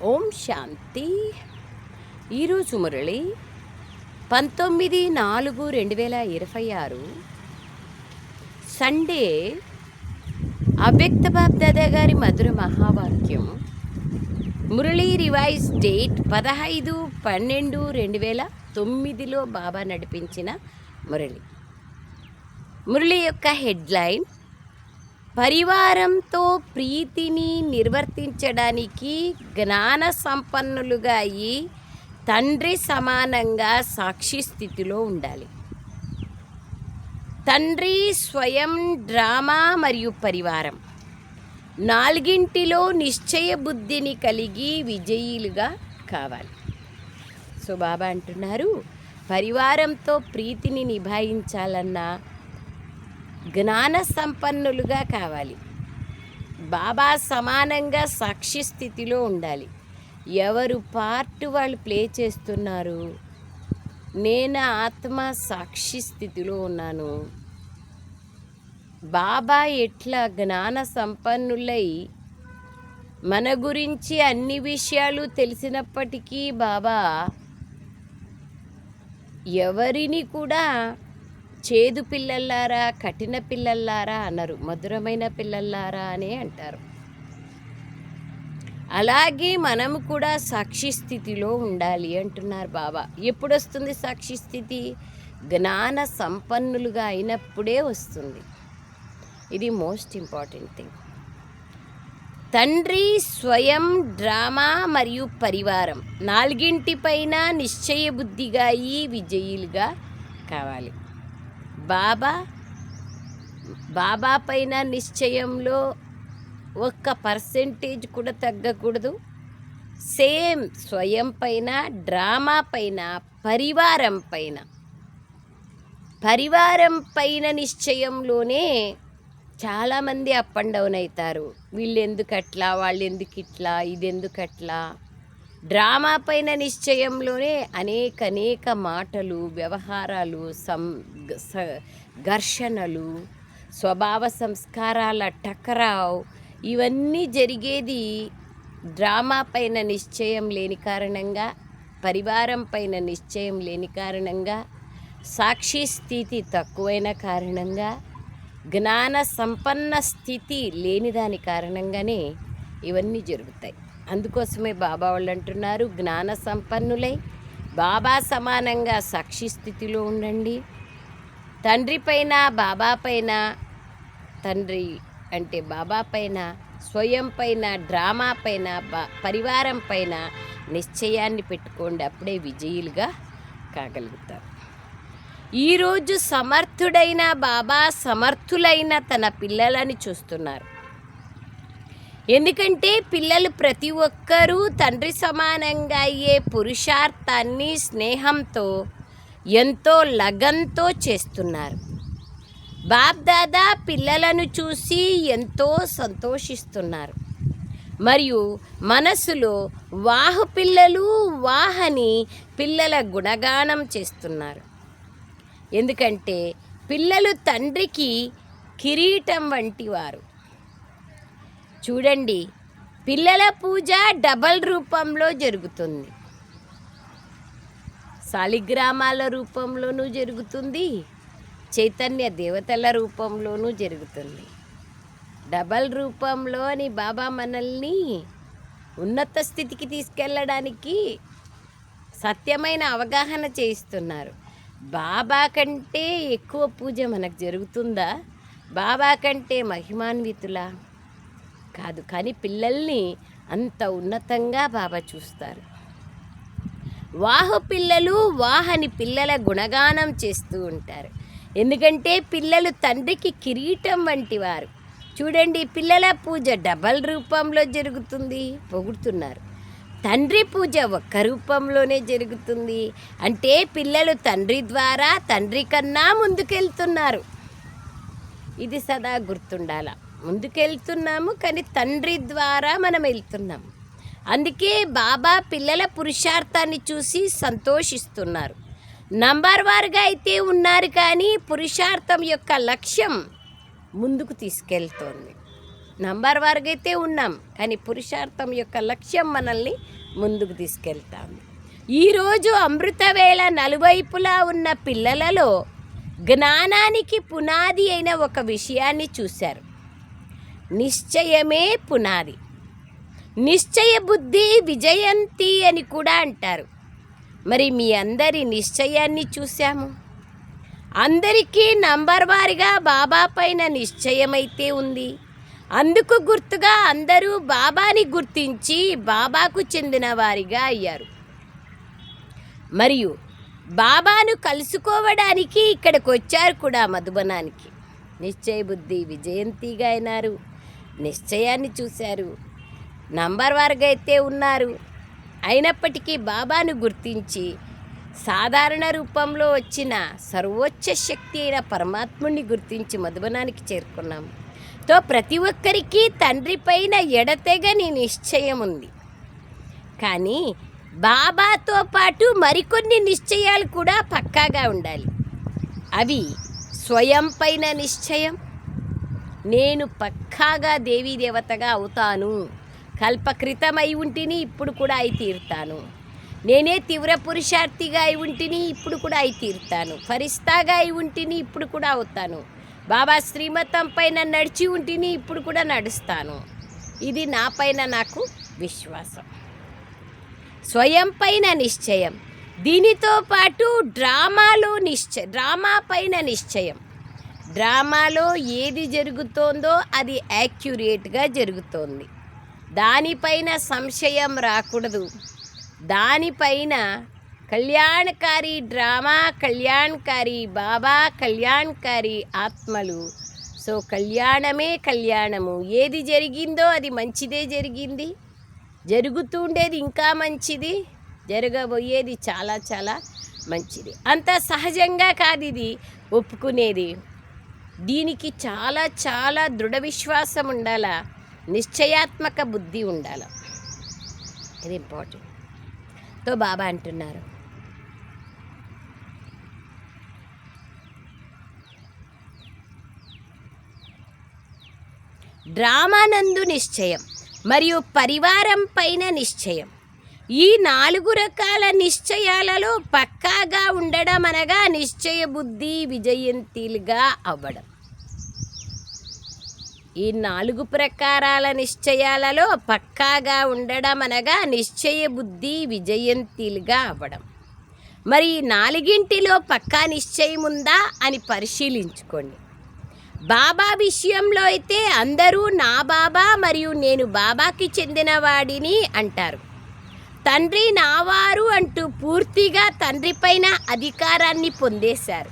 ఓం శాంతి. ఈరోజు మురళి 19/4/2026 సండే. అవ్యక్త బాప్దాదా గారి మధుర మహావాక్యం. మురళి రివైజ్ డేట్ 15/12/2009లో బాబా నడిపించిన మురళి. మురళి యొక్క హెడ్లైన్: పరివారంతో ప్రీతిని నిర్వర్తించడానికి జ్ఞాన సంపన్నులుగా అయి తండ్రి సమానంగా సాక్షి స్థితిలో ఉండాలి. తండ్రి, స్వయం, డ్రామా మరియు పరివారం నాలుగింటిలో నిశ్చయ బుద్ధిని కలిగి విజయీలుగా కావాలి. సో బాబా అంటున్నారు, పరివారంతో ప్రీతిని నిభాయించాలన్నా జ్ఞాన సంపన్నులుగా కావాలి. బాబా సమానంగా సాక్షి స్థితిలో ఉండాలి. ఎవరు పార్ట్ వాళ్ళు ప్లే చేస్తున్నారు. నేను ఆత్మ సాక్షి స్థితిలో ఉన్నాను. బాబా ఎట్లా జ్ఞాన సంపన్నులై మన గురించి అన్ని విషయాలు తెలిసినప్పటికీ బాబా ఎవరిని కూడా చేదు పిల్లల్లారా, కఠిన పిల్లల్లారా అన్నారు, మధురమైన పిల్లల్లారా అనే అంటారు. అలాగే మనము కూడా సాక్షి స్థితిలో ఉండాలి అంటున్నారు బాబా. ఎప్పుడు వస్తుంది సాక్షి స్థితి? జ్ఞాన సంపన్నులుగా అయినప్పుడే వస్తుంది. ఇది మోస్ట్ ఇంపార్టెంట్ థింగ్. తండ్రి, స్వయం, డ్రామా మరియు పరివారం నాలుగింటిపైన నిశ్చయ బుద్ధిగా అయి విజయులుగా కావాలి. బాబా పైన నిశ్చయంలో 1% కూడా తగ్గకూడదు. సేమ్ స్వయం పైన, డ్రామా పైన, పరివారం పైన నిశ్చయంలోనే చాలామంది అప్ అండ్ డౌన్ అవుతారు. వీళ్ళు ఎందుకు అట్లా, వాళ్ళు ఎందుకు ఇట్లా, ఇది ఎందుకు అట్లా. డ్రామా పైన నిశ్చయంలోనే అనేక మాటలు, వ్యవహారాలు, ఘర్షణలు, స్వభావ సంస్కారాల టకరావ్, ఇవన్నీ జరిగేది డ్రామా పైన నిశ్చయం లేని కారణంగా, పరివారం పైన నిశ్చయం లేని కారణంగా, సాక్షి స్థితి తక్కువైన కారణంగా, జ్ఞాన సంపన్న స్థితి లేని దాని కారణంగానే ఇవన్నీ జరుగుతాయి. అందుకోసమే బాబా వాళ్ళు అంటున్నారు, జ్ఞాన సంపన్నులై బాబా సమానంగా సాక్షి స్థితిలో ఉండండి. తండ్రి పైన, బాబా పైన, తండ్రి అంటే బాబా పైన, స్వయం పైన, డ్రామా పైన, పరివారం పైన నిశ్చయాన్ని పెట్టుకోండి. అప్పుడే విజయులుగా కాగలుగుతారు. ఈరోజు సమర్థుడైన బాబా సమర్థులైన తన పిల్లలని చూస్తున్నారు. ఎందుకంటే పిల్లలు ప్రతి ఒక్కరూ తండ్రి సమానంగా అయ్యే పురుషార్థాన్ని స్నేహంతో, ఎంతో లగన్తో చేస్తున్నారు. బాప్దాదా పిల్లలను చూసి ఎంతో సంతోషిస్తున్నారు. మరియు మనసులో వాహు పిల్లలు, వాహని పిల్లల గుణగానం చేస్తున్నారు. ఎందుకంటే పిల్లలు తండ్రికి కిరీటం వంటి వారు. చూడండి, పిల్లల పూజ డబల్ రూపంలో జరుగుతుంది. శాలిగ్రామాల రూపంలోనూ జరుగుతుంది, చైతన్య దేవతల రూపంలోనూ జరుగుతుంది. డబల్ రూపంలోని బాబా మనల్ని ఉన్నత స్థితికి తీసుకెళ్ళడానికి సత్యమైన అవగాహన చేయిస్తున్నారు. బాబా కంటే ఎక్కువ పూజ మనకు జరుగుతుందా? బాబా కంటే మహిమాన్వితులా? కాదు. కానీ పిల్లల్ని అంత ఉన్నతంగా బాబా చూస్తారు. వాహు పిల్లలు, వాహని పిల్లల గుణగానం చేస్తూ ఉంటారు. ఎందుకంటే పిల్లలు తండ్రికి కిరీటం వంటి వారు. చూడండి, పిల్లల పూజ డబల్ రూపంలో జరుగుతుంది, పొగుడుతున్నారు. తండ్రి పూజ ఒక్క రూపంలోనే జరుగుతుంది. అంటే పిల్లలు తండ్రి ద్వారా, తండ్రి కన్నా ముందుకెళ్తున్నారు. ఇది సదా గుర్తుండాల. ముందుకెళ్తున్నాము, కానీ తండ్రి ద్వారా మనం వెళ్తున్నాము. అందుకే బాబా పిల్లల పురుషార్థాన్ని చూసి సంతోషిస్తున్నారు. నంబర్ వారుగా అయితే ఉన్నారు, కానీ పురుషార్థం యొక్క లక్ష్యం ముందుకు తీసుకెళ్తోంది. నంబర్ వారుగా అయితే ఉన్నాం, కానీ పురుషార్థం యొక్క లక్ష్యం మనల్ని ముందుకు తీసుకెళ్తాం. ఈరోజు అమృతవేళ నలువైపులా ఉన్న పిల్లలలో జ్ఞానానికి పునాది అయిన ఒక విషయాన్ని చూశారు. నిశ్చయమే పునాది. నిశ్చయ బుద్ధి విజయంతి అని కూడా అంటారు. మరి మీ అందరి నిశ్చయాన్ని చూశాము. అందరికీ నంబర్ వారిగా బాబా పైన నిశ్చయమైతే ఉంది. అందుకు గుర్తుగా అందరూ బాబాని గుర్తించి బాబాకు చెందిన వారిగా అయ్యారు. మరియు బాబాను కలుసుకోవడానికి ఇక్కడికి వచ్చారు కూడా మధుబనానికి. నిశ్చయ బుద్ధి విజయంతిగా అయినారు. నిశ్చయాన్ని చూశారు. నంబర్ వారుగా అయితే ఉన్నారు. అయినప్పటికీ బాబాను గుర్తించి సాధారణ రూపంలో వచ్చిన సర్వోచ్చ శక్తి అయిన పరమాత్ముని గుర్తించి మధుబనానికి చేరుకున్నాం. ప్రతి ఒక్కరికి తండ్రి పైన ఎడతెగని నిశ్చయం ఉంది. కానీ బాబాతో పాటు మరికొన్ని నిశ్చయాలు కూడా పక్కాగా ఉండాలి. అవి స్వయం పైన నిశ్చయం. నేను పక్కాగా దేవీ దేవతగా అవుతాను. కల్పకృతమై ఉంటిని, ఇప్పుడు కూడా అయి తీరుతాను. నేనే తీవ్ర పురుషార్థిగా అయి ఉంటిని, ఇప్పుడు కూడా అయి తీరుతాను. ఫరిస్తాగా అయి ఉంటిని, ఇప్పుడు కూడా అవుతాను. బాబా శ్రీమతం పైన నడిచి ఉంటిని, ఇప్పుడు కూడా నడుస్తాను. ఇది నా పైన నాకు విశ్వాసం. స్వయం పైన నిశ్చయం. దీనితో పాటు డ్రామా పైన నిశ్చయం. డ్రామాలో ఏది జరుగుతోందో అది యాక్యురేట్గా జరుగుతోంది. దానిపైన సంశయం రాకూడదు. దానిపైన కళ్యాణకారి డ్రామా, కళ్యాణకారి బాబా, కళ్యాణకారి ఆత్మలు. కళ్యాణమే కళ్యాణము. ఏది జరిగిందో అది మంచిదే జరిగింది. జరుగుతూ ఉండేది ఇంకా మంచిది, జరగబోయేది చాలా చాలా మంచిది. అంత సహజంగా కాదు ఇది ఒప్పుకునేది. దీనికి చాలా చాలా దృఢ విశ్వాసం ఉండాల, నిశ్చయాత్మక బుద్ధి ఉండాలి. ఇది ఇంపార్టెంట్. బాబా అంటున్నారు, డ్రామానందు నిశ్చయం మరియు పరివారం పైన నిశ్చయం. ఈ 4 రకాల నిశ్చయాలలో పక్కాగా ఉండడం అనగా నిశ్చయ బుద్ధి విజయంతిలుగా అవ్వడం. ఈ 4 ప్రకారాల నిశ్చయాలలో పక్కాగా ఉండడం అనగా నిశ్చయ బుద్ధి విజయంతిలుగా అవ్వడం. మరి ఈ 4ంటిలో పక్కా నిశ్చయం ఉందా అని పరిశీలించుకోండి. బాబా విషయంలో అయితే అందరూ నా బాబా మరియు నేను బాబాకి చెందినవాడిని అంటారు. తండ్రి నావారు అంటూ పూర్తిగా తండ్రి పైన అధికారాన్ని పొందేశారు.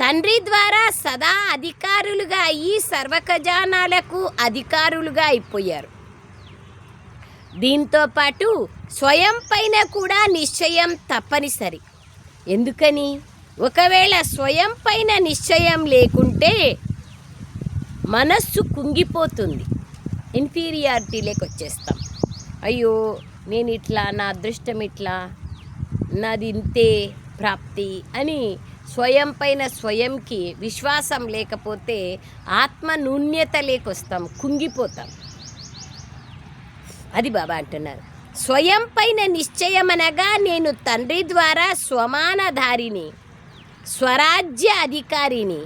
తండ్రి ద్వారా సదా అధికారులుగా అయ్యి సర్వఖజానాలకు అధికారులుగా అయిపోయారు. దీంతో పాటు స్వయం పైన కూడా నిశ్చయం తప్పనిసరి. ఎందుకని? ఒకవేళ స్వయం పైన నిశ్చయం లేకుంటే మనస్సు కుంగిపోతుంది, ఇన్ఫీరియారిటీలోకి వచ్చేస్తాం. అయ్యో నేను ఇట్లా, నా అదృష్టం ఇట్లా, నాది ఇంతే ప్రాప్తి అని స్వయం పైన స్వయంకి విశ్వాసం లేకపోతే ఆత్మ నూన్యత లేకొస్తాం, కుంగిపోతాం. అది బాబా అంటున్నారు. స్వయం పైన నిశ్చయం అనగా నేను తండ్రి ద్వారా స్వమానధారిని, స్వరాజ్య అధికారిని.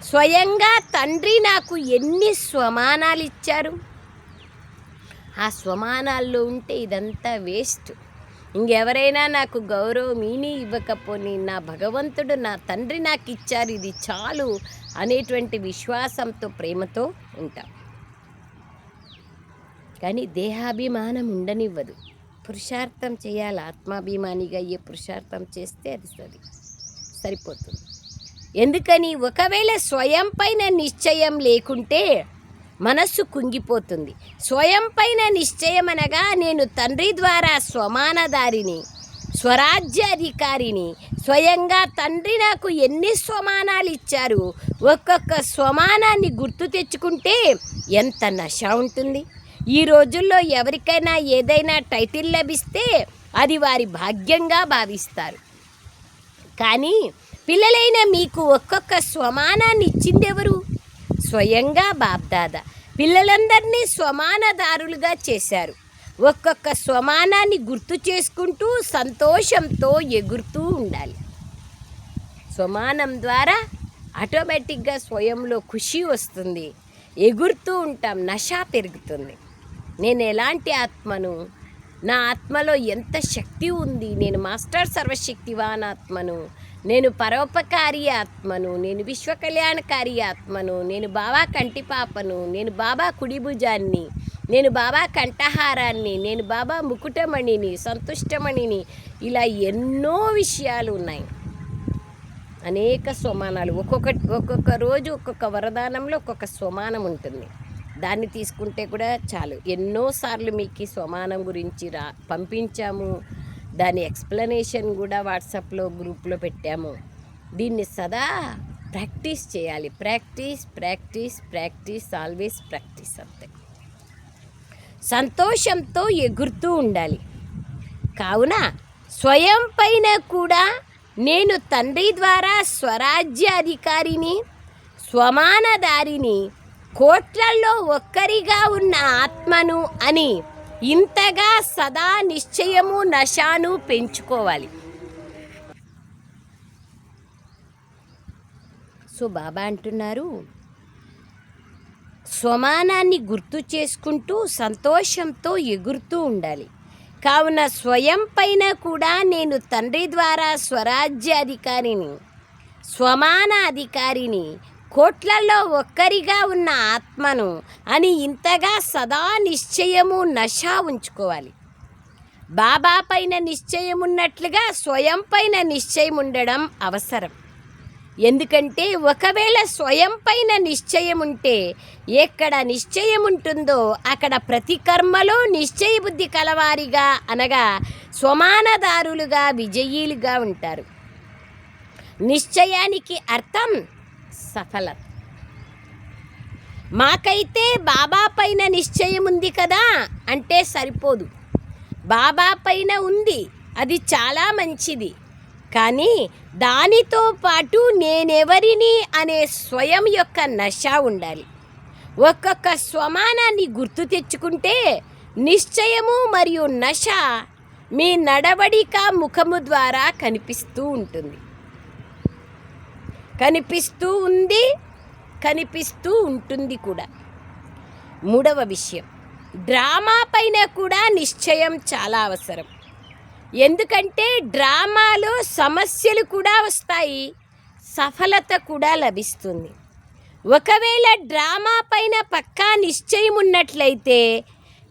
స్వయంగా తండ్రి నాకు ఎన్ని స్వమానాలు ఇచ్చారు. ఆ స్వమానాల్లో ఉంటే ఇదంతా వేస్ట్. ఇంకెవరైనా నాకు గౌరవం ఇవ్వకపోని నా భగవంతుడు, నా తండ్రి నాకు ఇచ్చారు, ఇది చాలు అనేటువంటి విశ్వాసంతో ప్రేమతో ఉంటాం. కానీ దేహాభిమానం ఉండనివ్వదు. పురుషార్థం చేయాలి. ఆత్మాభిమానిగా అయ్యే పురుషార్థం చేస్తే అది సరిపోతుంది. ఎందుకని? ఒకవేళ స్వయం పైన నిశ్చయం లేకుంటే మనస్సు కుంగిపోతుంది. స్వయం పైన నిశ్చయం అనగా నేను తండ్రి ద్వారా స్వమానధారిని, స్వరాజ్య అధికారిని. స్వయంగా తండ్రి నాకు ఎన్ని స్వమానాలు ఇచ్చారు. ఒక్కొక్క స్వమానాన్ని గుర్తు తెచ్చుకుంటే ఎంత నశ ఉంటుంది. ఈ రోజుల్లో ఎవరికైనా ఏదైనా టైటిల్ లభిస్తే అది వారి భాగ్యంగా భావిస్తారు. కానీ పిల్లలైన మీకు ఒక్కొక్క స్వమానాన్ని ఇచ్చిందెవరు? స్వయంగా బాబ్దాదా. పిల్లలందరినీ స్వమానదారులుగా చేశారు. ఒక్కొక్క స్వమానాన్ని గుర్తు చేసుకుంటూ సంతోషంతో ఎగురుతూ ఉండాలి. స్వమానం ద్వారా ఆటోమేటిక్గా స్వయంలో ఖుషి వస్తుంది, ఎగురుతూ ఉంటాం, నష పెరుగుతుంది. నేను ఎలాంటి ఆత్మను, నా ఆత్మలో ఎంత శక్తి ఉంది, నేను మాస్టర్ సర్వశక్తివాన్ ఆత్మను, నేను పరోపకారి ఆత్మను, నేను విశ్వకళ్యాణకారి ఆత్మను, నేను బాబా కంటిపాపను, నేను బాబా కుడిభుజాన్ని, నేను బాబా కంఠహారాన్ని, నేను బాబా ముకుటమణిని, సంతుష్టమణిని, ఇలా ఎన్నో విషయాలు ఉన్నాయి. అనేక స్వమానాలు, ఒక్కొక్క రోజు ఒక్కొక్క వరదానంలో ఒక్కొక్క స్వమానం ఉంటుంది. దాన్ని తీసుకుంటే కూడా చాలు. ఎన్నోసార్లు మీకు ఈ స్వమానం గురించి పంపించాము. దాని ఎక్స్ప్లెనేషన్ కూడా వాట్సాప్లో గ్రూప్లో పెట్టాము. దీన్ని సదా ప్రాక్టీస్ చేయాలి. Practice practice practice, always practice. అంతే. సంతోషంతో ఎగురుతూ ఉండాలి. కావున స్వయం పైన కూడా నేను తండ్రి ద్వారా స్వరాజ్యాధికారిని, స్వమానదారిని, కోట్లల్లో ఒక్కరిగా ఉన్న ఆత్మను అని ఇంతగా సదా నిశ్చయము నశాను పెంచుకోవాలి. సో బాబా అంటున్నారు, స్వమానాన్ని గుర్తు చేసుకుంటూ సంతోషంతో ఎగురుతూ ఉండాలి. కావున స్వయం పైన కూడా నేను తండ్రి ద్వారా స్వరాజ్యాధికారిని, స్వమాన అధికారిని, కోట్లలో ఒక్కరిగా ఉన్న ఆత్మను అని ఇంతగా సదా నిశ్చయము నష ఉంచుకోవాలి. బాబా పైన నిశ్చయం ఉన్నట్లుగా స్వయం పైన నిశ్చయం ఉండడం అవసరం. ఎందుకంటే ఒకవేళ స్వయం పైన నిశ్చయం ఉంటే ఎక్కడ నిశ్చయం ఉంటుందో అక్కడ ప్రతి కర్మలో నిశ్చయ బుద్ధి కలవారిగా, అనగా స్వమానదారులుగా, విజయీలుగా ఉంటారు. నిశ్చయానికి అర్థం సఫలత. మాకైతే బాబా పైన నిశ్చయం ఉంది కదా అంటే సరిపోదు. బాబా పైన ఉంది, అది చాలా మంచిది. కానీ దానితో పాటు నేనెవరిని అనే స్వయం యొక్క నష ఉండాలి. ఒక్కొక్క స్వమానాన్ని గుర్తు తెచ్చుకుంటే నిశ్చయము మరియు నష మీ నడవడిక ముఖము ద్వారా కనిపిస్తూ ఉంటుంది. కనిపిస్తూ ఉంది, కనిపిస్తూ ఉంటుంది కూడా. మూడవ విషయం, డ్రామా పైన కూడా నిశ్చయం చాలా అవసరం. ఎందుకంటే డ్రామాలో సమస్యలు కూడా వస్తాయి, సఫలత కూడా లభిస్తుంది. ఒకవేళ డ్రామా పైన పక్కా నిశ్చయం ఉన్నట్లయితే,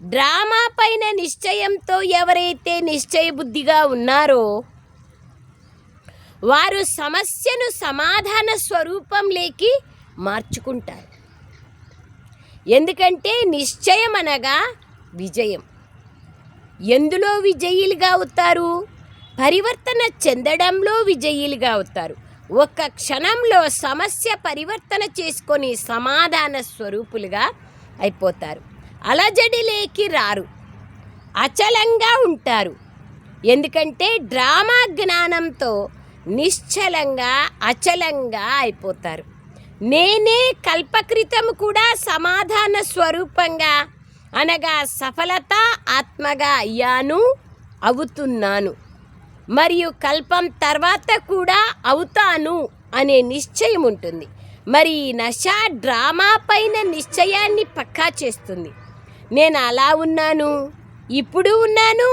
డ్రామా పైన నిశ్చయంతో ఎవరైతే నిశ్చయ బుద్ధిగా ఉన్నారో వారు సమస్యను సమాధాన స్వరూపంలోకి మార్చుకుంటారు. ఎందుకంటే నిశ్చయం అనగా విజయం. ఎందులో విజయీలుగా అవుతారు? పరివర్తన చెందడంలో విజయీలుగా అవుతారు. ఒక్క క్షణంలో సమస్య పరివర్తన చేసుకొని సమాధాన స్వరూపులుగా అయిపోతారు. అలజడిలేకి రారు, అచలంగా ఉంటారు. ఎందుకంటే డ్రామా జ్ఞానంతో నిశ్చలంగా, అచలంగా అయిపోతారు. నేనే కల్పకృతం కూడా సమాధాన స్వరూపంగా, అనగా సఫలత ఆత్మగా అయ్యాను, అవుతున్నాను, మరియు కల్పం తర్వాత కూడా అవుతాను అనే నిశ్చయం ఉంటుంది. మరి ఈ నష డ్రామా పైన నిశ్చయాన్ని పక్కా చేస్తుంది. నేను అలా ఉన్నాను, ఇప్పుడు ఉన్నాను,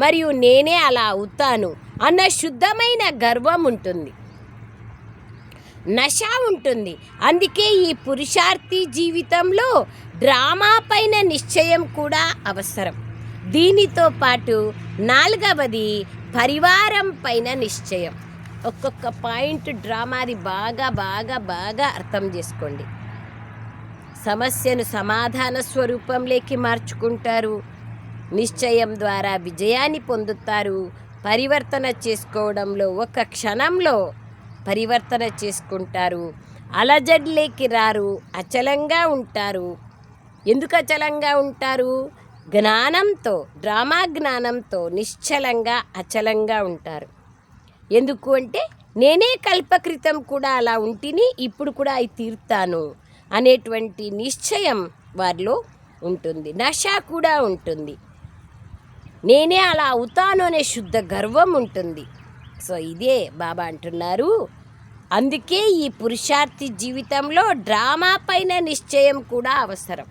మరియు నేనే అలా అవుతాను అన్న శుద్ధమైన గర్వం ఉంటుంది, నష ఉంటుంది. అందుకే ఈ పురుషార్థి జీవితంలో డ్రామా పైన నిశ్చయం కూడా అవసరం. దీనితో పాటు నాలుగవది పరివారం పైన నిశ్చయం. ఒక్కొక్క పాయింట్ డ్రామాది బాగా బాగా బాగా అర్థం చేసుకోండి. సమస్యను సమాధాన స్వరూపంలోకి మార్చుకుంటారు. నిశ్చయం ద్వారా విజయాన్ని పొందుతారు. పరివర్తన చేసుకోవడంలో ఒక క్షణంలో పరివర్తన చేసుకుంటారు. అలజడిలోకి రారు, అచలంగా ఉంటారు. ఎందుకు అచలంగా ఉంటారు? జ్ఞానంతో, డ్రామా జ్ఞానంతో నిశ్చలంగా, అచలంగా ఉంటారు. ఎందుకు అంటే నేనే కల్పకృతం కూడా అలా ఉంటిని, ఇప్పుడు కూడా అయి తీరుతాను అనేటువంటి నిశ్చయం వారిలో ఉంటుంది, నష కూడా ఉంటుంది, నేనే అలా అవుతాను అనే శుద్ధ గర్వం ఉంటుంది. సో ఇదే బాబా అంటున్నారు. అందుకే ఈ పురుషార్థి జీవితంలో డ్రామా పైన నిశ్చయం కూడా అవసరం.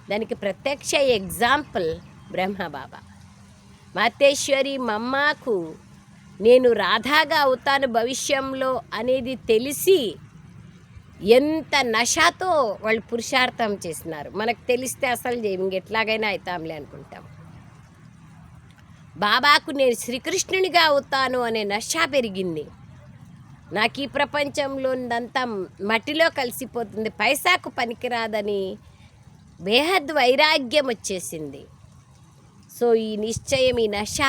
దానికి ప్రత్యక్ష ఎగ్జాంపుల్ బ్రహ్మబాబా. మాతేశ్వరి మమ్మకు నేను రాధాగా అవుతాను భవిష్యంలో అనేది తెలిసి ఎంత నషతో వాళ్ళు పురుషార్థం చేస్తున్నారు. మనకు తెలిస్తే అసలు ఇంకెట్లాగైనా అవుతాంలే అనుకుంటాం. బాబాకు నేను శ్రీకృష్ణునిగా అవుతాను అనే నష పెరిగింది. నాకు ఈ ప్రపంచంలోందంతా మట్టిలో కలిసిపోతుంది, పైసాకు పనికిరాదని బేహద్ వైరాగ్యం వచ్చేసింది. సో ఈ నిశ్చయం, ఈ నష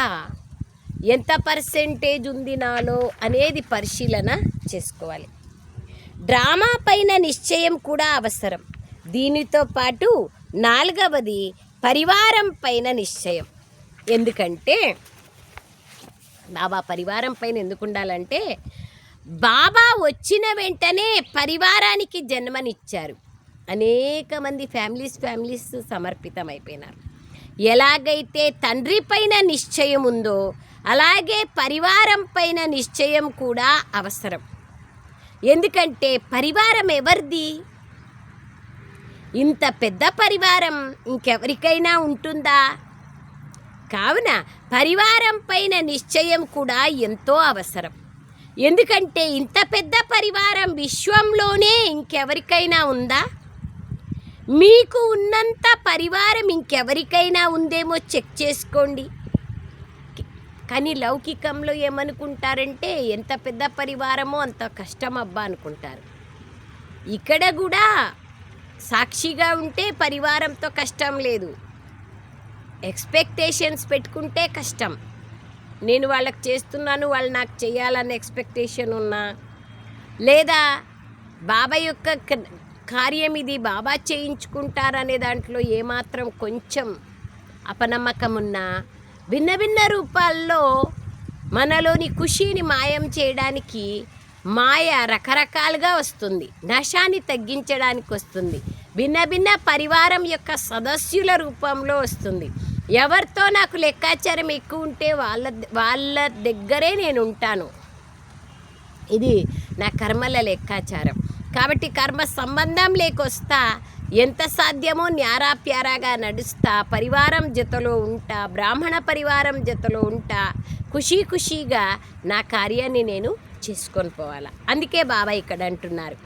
ఎంత పర్సెంటేజ్ ఉంది నాలో అనేది పరిశీలన చేసుకోవాలి. డ్రామా పైన నిశ్చయం కూడా అవసరం. దీనితో పాటు 4వది పరివారం పైన నిశ్చయం. ఎందుకంటే బాబా పరివారం పైన ఎందుకు ఉండాలంటే, బాబా వచ్చిన వెంటనే పరివారానికి జన్మనిచ్చారు. అనేక మంది ఫ్యామిలీస్ సమర్పితమైపోయినారు. ఎలాగైతే తండ్రి పైన నిశ్చయం ఉందో అలాగే పరివారం పైన నిశ్చయం కూడా అవసరం. ఎందుకంటే పరివారం ఎవరిది? ఇంత పెద్ద పరివారం ఇంకెవరికైనా ఉంటుందా? కావున పరివారం పైన నిశ్చయం కూడా ఎంతో అవసరం. ఎందుకంటే ఇంత పెద్ద పరివారం విశ్వంలోనే ఇంకెవరికైనా ఉందా? మీకు ఉన్నంత పరివారం ఇంకెవరికైనా ఉందేమో చెక్ చేసుకోండి. కానీ లౌకికంలో ఏమనుకుంటారంటే, ఎంత పెద్ద పరివారమో అంత కష్టం అబ్బా అనుకుంటారు. ఇక్కడ కూడా సాక్షిగా ఉంటే పరివారంతో కష్టం లేదు, ఎక్స్పెక్టేషన్స్ పెట్టుకుంటే కష్టం. నేను వాళ్ళకి చేస్తున్నాను, వాళ్ళు నాకు చేయాలన్న ఎక్స్పెక్టేషన్ ఉన్నా, లేదా బాబా యొక్క కార్యం ఇది బాబా చేయించుకుంటారనే దాంట్లో ఏమాత్రం కొంచెం అపనమ్మకం ఉన్నా, భిన్న భిన్న రూపాల్లో మనలోని ఖుషీని మాయం చేయడానికి మాయ రకరకాలుగా వస్తుంది, నషాన్ని తగ్గించడానికి వస్తుంది, భిన్న భిన్న పరివారం యొక్క సదస్యుల రూపంలో వస్తుంది. ఎవరితో నాకు లెక్కాచారం ఎక్కువ ఉంటే వాళ్ళ దగ్గరే నేను ఉంటాను. ఇది నా కర్మల లెక్కాచారం. కాబట్టి కర్మ సంబంధం లేకొస్తా, ఎంత సాధ్యమో న్యారాప్యారాగా నడుస్తా, పరివారం జతలో ఉంటా, బ్రాహ్మణ పరివారం జతలో ఉంటా, ఖుషీగా నా కార్యాన్ని నేను చేసుకొని పోవాలా. అందుకే బాబా ఇక్కడ అంటున్నారు,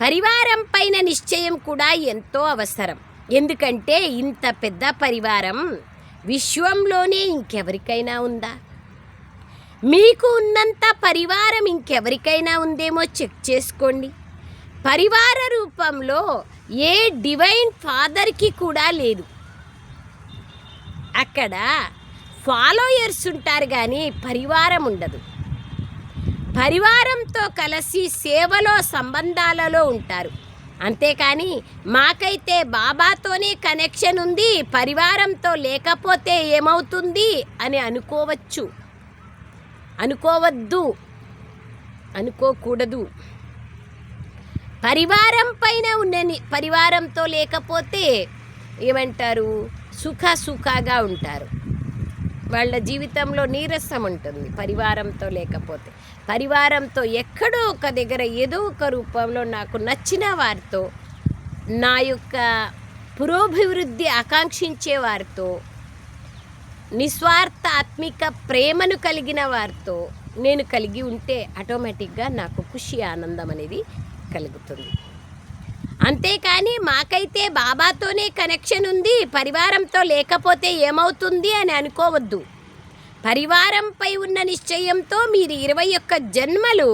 పరివారం పైన నిశ్చయం కూడా ఎంతో అవసరం. ఎందుకంటే ఇంత పెద్ద పరివారం విశ్వంలోనే ఇంకెవరికైనా ఉందా? మీకు ఉన్నంత పరివారం ఇంకెవరికైనా ఉందేమో చెక్ చేసుకోండి. పరివార రూపంలో ఏ డివైన్ ఫాదర్కి కూడా లేదు. అక్కడ ఫాలోయర్స్ ఉంటారు కానీ పరివారం ఉండదు. పరివారంతో కలిసి సేవలో సంబంధాలలో ఉంటారు. అంతేకాని మాకైతే బాబాతోనే కనెక్షన్ ఉంది, పరివారంతో లేకపోతే ఏమవుతుంది అని అనుకోవద్దు, అనుకోకూడదు. పరివారం పైన ఉన్న పరివారంతో లేకపోతే ఏమంటారు, సుఖాగా ఉంటారు. వాళ్ళ జీవితంలో నీరసం ఉంటుంది పరివారంతో లేకపోతే. పరివారంతో ఎక్కడో ఒక దగ్గర ఏదో ఒక రూపంలో నాకు నచ్చిన వారితో, నా యొక్క పురోభివృద్ధి ఆకాంక్షించే వారితో, నిస్వార్థ ఆత్మిక ప్రేమను కలిగిన వారితో నేను కలిగి ఉంటే ఆటోమేటిక్గా నాకు ఖుషి, ఆనందం అనేది కలుగుతుంది. అంతేకాని మాకైతే బాబాతోనే కనెక్షన్ ఉంది, పరివారంతో లేకపోతే ఏమవుతుంది అని అనుకోవద్దు. పరివారంపై ఉన్న నిశ్చయంతో మీరు 21 జన్మలు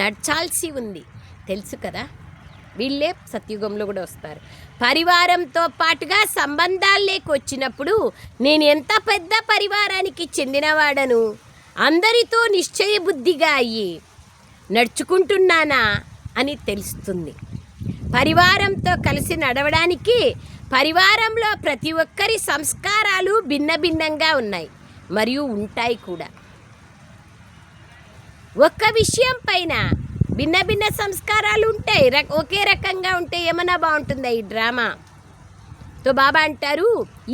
నడచాల్సి ఉంది. తెలుసు కదా, వీళ్ళే సత్యుగంలో కూడా వస్తారు. పరివారంతో పాటుగా సంబంధాలు వచ్చినప్పుడు నేను ఎంత పెద్ద పరివారానికి చెందినవాడను, అందరితో నిశ్చయ బుద్ధిగా అయ్యి నడుచుకుంటున్నానా అని తెలుస్తుంది. పరివారంతో కలిసి నడవడానికి పరివారంలో ప్రతి ఒక్కరి సంస్కారాలు భిన్నంగా ఉన్నాయి మరియు ఉంటాయి కూడా. ఒక్క విషయం పైన భిన్న భిన్న సంస్కారాలు ఉంటాయి, ఒకే రకంగా ఉంటే ఏమన్నా బాగుంటుందా ఈ డ్రామా? తో బాబా అంటారు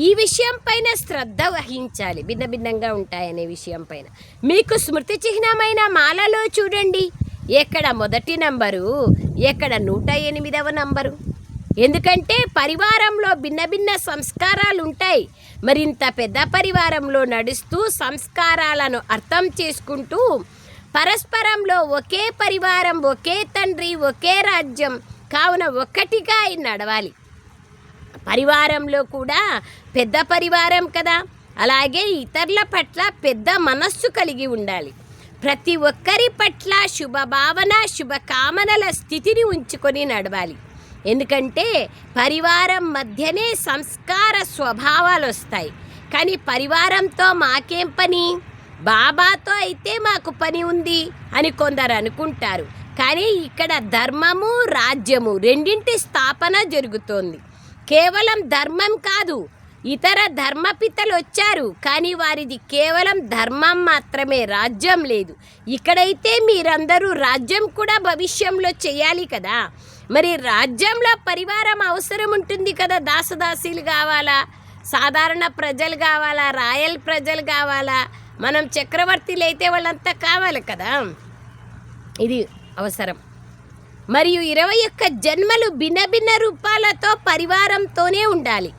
ఈ విషయం పైన శ్రద్ధ వహించాలి, భిన్న భిన్నంగా ఉంటాయనే విషయం పైన. మీకు స్మృతి చిహ్నమైన మాలలో చూడండి, ఎక్కడ మొదటి నంబరు, ఎక్కడ 108వ నంబరు. ఎందుకంటే పరివారంలో భిన్న భిన్న సంస్కారాలు ఉంటాయి. మరి ఇంత పెద్ద పరివారంలో నడుస్తూ సంస్కారాలను అర్థం చేసుకుంటూ పరస్పరంలో ఒకే పరివారం, ఒకే తండ్రి, ఒకే రాజ్యం కావున ఒక్కటిగా నడవాలి. పరివారంలో కూడా పెద్ద పరివారం కదా, అలాగే ఇతరుల పట్ల పెద్ద మనస్సు కలిగి ఉండాలి. ప్రతి ఒక్కరి పట్ల శుభభావన, శుభకామనల స్థితిని ఉంచుకొని నడవాలి. ఎందుకంటే పరివారం మధ్యనే సంస్కార స్వభావాలు వస్తాయి. కానీ పరివారంతో మాకేం పని, బాబాతో అయితే మాకు పని ఉంది అని కొందరు అనుకుంటారు. కానీ ఇక్కడ ధర్మము, రాజ్యము రెండింటి స్థాపన జరుగుతోంది. కేవలం ధర్మం కాదు, ఇతర ధర్మపితలు వచ్చారు, కానీ వారిది కేవలం ధర్మం మాత్రమే, రాజ్యం లేదు. ఇక్కడైతే మీరందరూ రాజ్యం కూడా భవిష్యంలో చేయాలి కదా. మరి రాజ్యంలో పరివారం అవసరం ఉంటుంది కదా. దాసదాసీలు కావాలా, సాధారణ ప్రజలు కావాలా, రాయల్ ప్రజలు కావాలా, మనం చక్రవర్తులు అయితే వాళ్ళంతా కావాలి కదా, ఇది అవసరం. మరియు 21 జన్మలు భిన్న భిన్న రూపాలతో పరివారంతోనే ఉండాలి.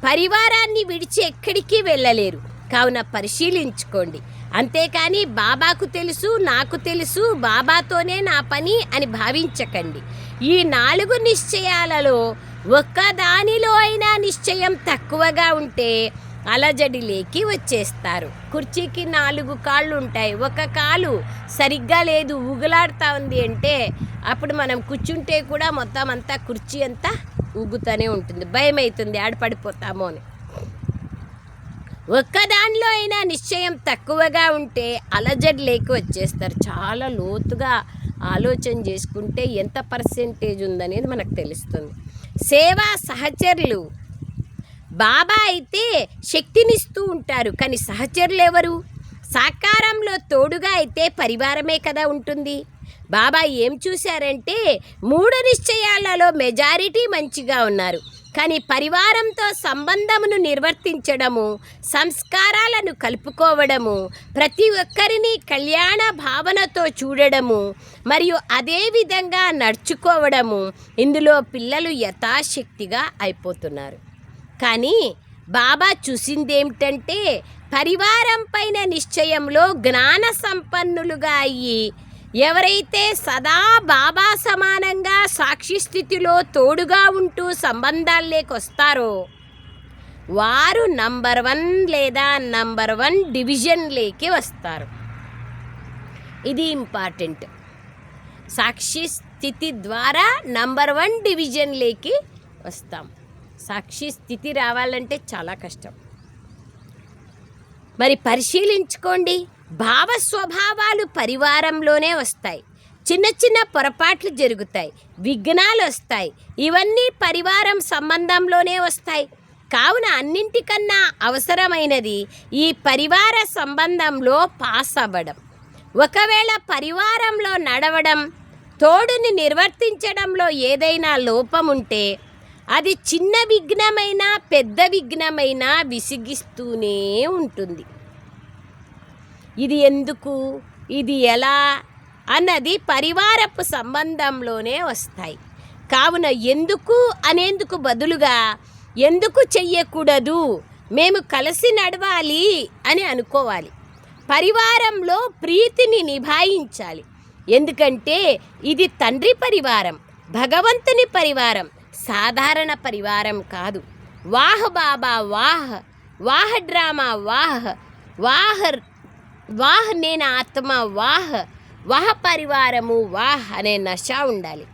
పరివారాన్ని విడిచి ఎక్కడికి వెళ్ళలేరు. కావున పరిశీలించుకోండి. అంతేకాని బాబాకు తెలుసు, నాకు తెలుసు, బాబాతోనే నా పని అని భావించకండి. ఈ 4 నిశ్చయాలలో ఒక్కదానిలో అయినా నిశ్చయం తక్కువగా ఉంటే అలజడిలేకి వచ్చేస్తారు. కుర్చీకి 4 కాళ్ళు ఉంటాయి, ఒక కాలు సరిగ్గా లేదు, ఊగులాడుతూ ఉంది అంటే అప్పుడు మనం కూర్చుంటే కూడా మొత్తం అంతా కుర్చీ అంతా ఊగుతూనే ఉంటుంది, భయం అవుతుంది ఆడపడిపోతామో అని. ఒక్కదానిలో అయినా నిశ్చయం తక్కువగా ఉంటే అలజడిలేకి వచ్చేస్తారు. చాలా లోతుగా ఆలోచన చేసుకుంటే ఎంత పర్సెంటేజ్ ఉందనేది మనకు తెలుస్తుంది. సేవా సహచరులు, బాబా అయితే శక్తినిస్తూ ఉంటారు, కానీ సహచరులు ఎవరు? సాకారంలో తోడుగా అయితే పరివారమే కదా ఉంటుంది. బాబా ఏం చూశారంటే 3 నిశ్చయాలలో మెజారిటీ మంచిగా ఉన్నారు, కానీ పరివారంతో సంబంధమును నిర్వర్తించడము, సంస్కారాలను కలుపుకోవడము, ప్రతి ఒక్కరిని కళ్యాణ భావనతో చూడడము మరియు అదే విధంగా నడుచుకోవడము, ఇందులో పిల్లలు యథాశక్తిగా అయిపోతున్నారు. కానీ బాబా చూసిందేమిటంటే పరివారం పైన నిశ్చయంలో జ్ఞాన సంపన్నులుగా అయ్యి ఎవరైతే సదా బాబా సమానంగా సాక్షి స్థితిలో తోడుగా ఉంటూ సంబంధాల్లోకి వస్తారో వారు నంబర్ 1 లేదా నంబర్ 1 డివిజన్లోకి వస్తారు. ఇది ఇంపార్టెంట్. సాక్షి స్థితి ద్వారా నంబర్ 1 డివిజన్లోకి వస్తాం. సాక్షి స్థితి రావాలంటే చాలా కష్టం. మరి పరిశీలించుకోండి, భావ స్వభావాలు పరివారంలోనే వస్తాయి. చిన్న చిన్న పొరపాట్లు జరుగుతాయి, విఘ్నాలు వస్తాయి, ఇవన్నీ పరివారం సంబంధంలోనే వస్తాయి. కావున అన్నింటికన్నా అవసరమైనది ఈ పరివార సంబంధంలో పాస్ అవ్వడం. ఒకవేళ పరివారంలో నడవడం, తోడుని నిర్వర్తించడంలో ఏదైనా లోపం ఉంటే అది చిన్న విఘ్నమైనా పెద్ద విఘ్నమైనా విసిగిస్తూనే ఉంటుంది. ఇది ఎందుకు, ఇది ఎలా అన్నది పరివారపు సంబంధంలోనే వస్తాయి. కావున ఎందుకు అనేందుకు బదులుగా ఎందుకు చెయ్యకూడదు, మేము కలిసి నడవాలి అని అనుకోవాలి. పరివారంలో ప్రీతిని నిభాయించాలి. ఎందుకంటే ఇది తండ్రి పరివారం, భగవంతుని పరివారం, సాధారణ పరివారం కాదు. వాహ్ బాబా వాహ్, వాహ్ డ్రామా వాహ్, వాహ్ వాహ్ నేను ఆత్మ వాహ్, వాహ్ పరివారము వాహ్ అనే నష ఉండాలి.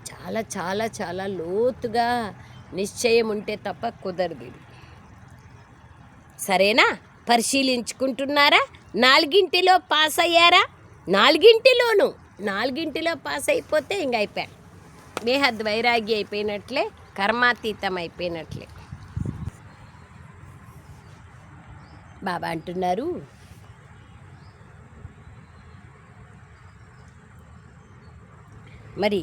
చాలా చాలా చాలా లోతుగా నిశ్చయం ఉంటే తప్ప కుదరదు. సరేనా? పరిశీలించుకుంటున్నారా? 4 పాస్ అయ్యారా? 4 పాస్ అయిపోతే ఇంక అయిపోయా, బేహద్ వైరాగ్య అయిపోయినట్లే, కర్మాతీతం అయిపోయినట్లే. బాబా అంటున్నారు, మరి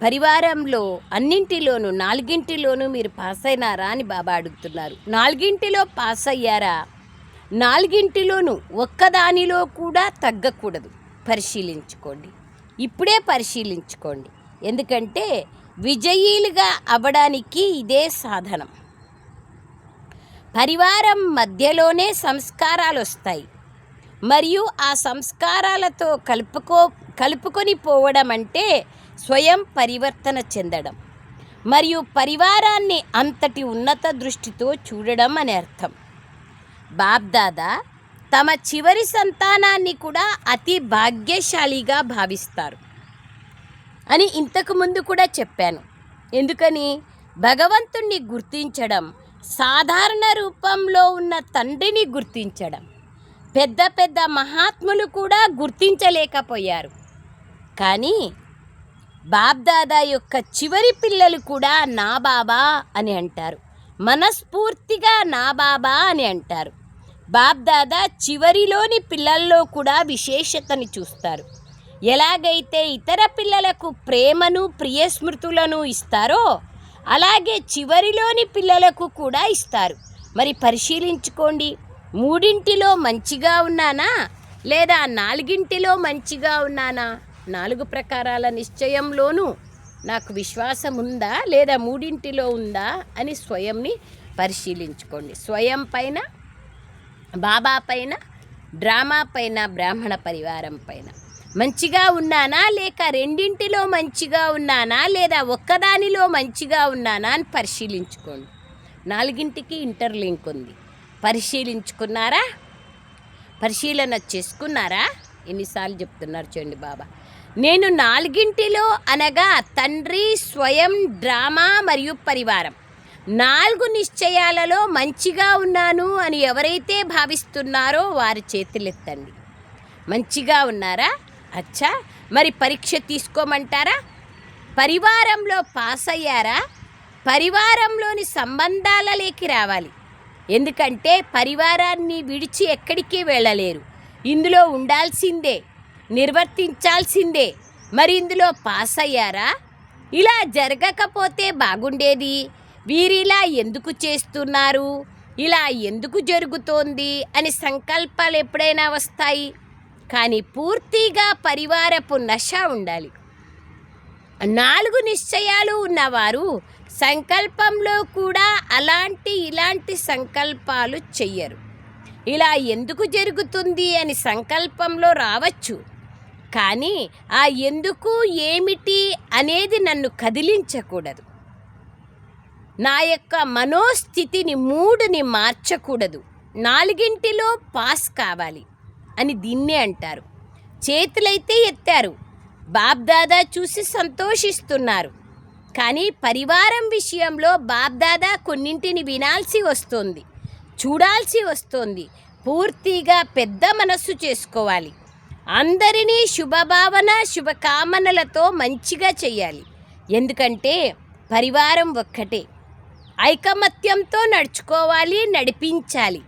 పరివారంలో అన్నింటిలోనూ 4 మీరు పాస్ అయినారా అని బాబా అడుగుతున్నారు. 4 పాస్ అయ్యారా? 4 ఒక్కదానిలో కూడా తగ్గకూడదు. పరిశీలించుకోండి, ఇప్పుడే పరిశీలించుకోండి. ఎందుకంటే విజయీలుగా అవ్వడానికి ఇదే సాధనం. పరివారం మధ్యలోనే సంస్కారాలు వస్తాయి, మరియు ఆ సంస్కారాలతో కలుపుకొని పోవడం అంటే స్వయం పరివర్తన చెందడం, మరియు పరివారాన్ని అంతటి ఉన్నత దృష్టితో చూడడం అని అర్థం. బాబ్దాదా తమ చివరి సంతానాన్ని కూడా అతి భాగ్యశాలిగా భావిస్తారు అని ఇంతకు ముందు కూడా చెప్పాను. ఎందుకని? భగవంతుణ్ణి గుర్తించడం, సాధారణ రూపంలో ఉన్న తండ్రిని గుర్తించడం. పెద్ద పెద్ద మహాత్ములు కూడా గుర్తించలేకపోయారు. కానీ బాబ్దాదా యొక్క చివరి పిల్లలు కూడా నా బాబా అని అంటారు, మనస్ఫూర్తిగా నా బాబా అని అంటారు. బాబ్దాదా చివరిలోని పిల్లల్లో కూడా విశేషతని చూస్తారు. ఎలాగైతే ఇతర పిల్లలకు ప్రేమను ప్రియస్మృతులను ఇస్తారో అలాగే చివరిలోని పిల్లలకు కూడా ఇస్తారు. మరి పరిశీలించుకోండి, 3 మంచిగా ఉన్నానా లేదా 4 మంచిగా ఉన్నానా? 4 ప్రకారాల నిశ్చయంలోనూ నాకు విశ్వాసం ఉందా లేదా 3 ఉందా అని స్వయంని పరిశీలించుకోండి. స్వయం పైన, బాబా పైన, డ్రామా పైన, బ్రాహ్మణ పరివారం పైన మంచిగా ఉన్నానా లేక 2 మంచిగా ఉన్నానా లేదా ఒక్కదానిలో మంచిగా ఉన్నానా అని పరిశీలించుకోండి. 4 ఇంటర్లింక్ ఉంది. పరిశీలించుకున్నారా? పరిశీలన చేసుకున్నారా? ఎన్నిసార్లు చెప్తున్నారు చూడండి బాబా. నేను 4 అనగా తండ్రి, స్వయం, డ్రామా మరియు పరివారం 4 నిశ్చయాలలో మంచిగా ఉన్నాను అని ఎవరైతే భావిస్తున్నారో వారి చేతులెత్తండి. మంచిగా ఉన్నారా? అచ్చా, మరి పరీక్ష తీసుకోమంటారా? పరివారంలో పాస్ అయ్యారా? పరివారంలోని సంబంధాలలోకి రావాలి. ఎందుకంటే పరివారాన్ని విడిచి ఎక్కడికి వెళ్ళలేరు. ఇందులో ఉండాల్సిందే, నిర్వర్తించాల్సిందే. మరి ఇందులో పాస్ అయ్యారా? ఇలా జరగకపోతే బాగుండేది, వీరిలా ఎందుకు చేస్తున్నారు, ఇలా ఎందుకు జరుగుతోంది అని సంకల్పాలు ఎప్పుడైనా వస్తాయి. కానీ పూర్తిగా పరివారపు నశ ఉండాలి. 4 నిశ్చయాలు ఉన్నవారు సంకల్పంలో కూడా ఇలాంటి సంకల్పాలు చెయ్యరు. ఇలా ఎందుకు జరుగుతుంది అని సంకల్పంలో రావచ్చు, కానీ ఆ ఎందుకు ఏమిటి అనేది నన్ను కదిలించకూడదు. నా యొక్క మనోస్థితిని, మూడుని మార్చకూడదు. 4 పాస్ కావాలి అని దీన్నే అంటారు. చేతులైతే ఎత్తారు, బాబ్దాదా చూసి సంతోషిస్తున్నారు. కానీ పరివారం విషయంలో బాబ్దాదా కొన్నింటిని వినాల్సి వస్తుంది, చూడాల్సి వస్తుంది. పూర్తిగా పెద్ద మనస్సు చేసుకోవాలి. అందరినీ శుభభావన, శుభకామనలతో మంచిగా చెయ్యాలి. ఎందుకంటే పరివారం ఒక్కటే. ఐకమత్యంతో నడుచుకోవాలి, నడిపించాలి.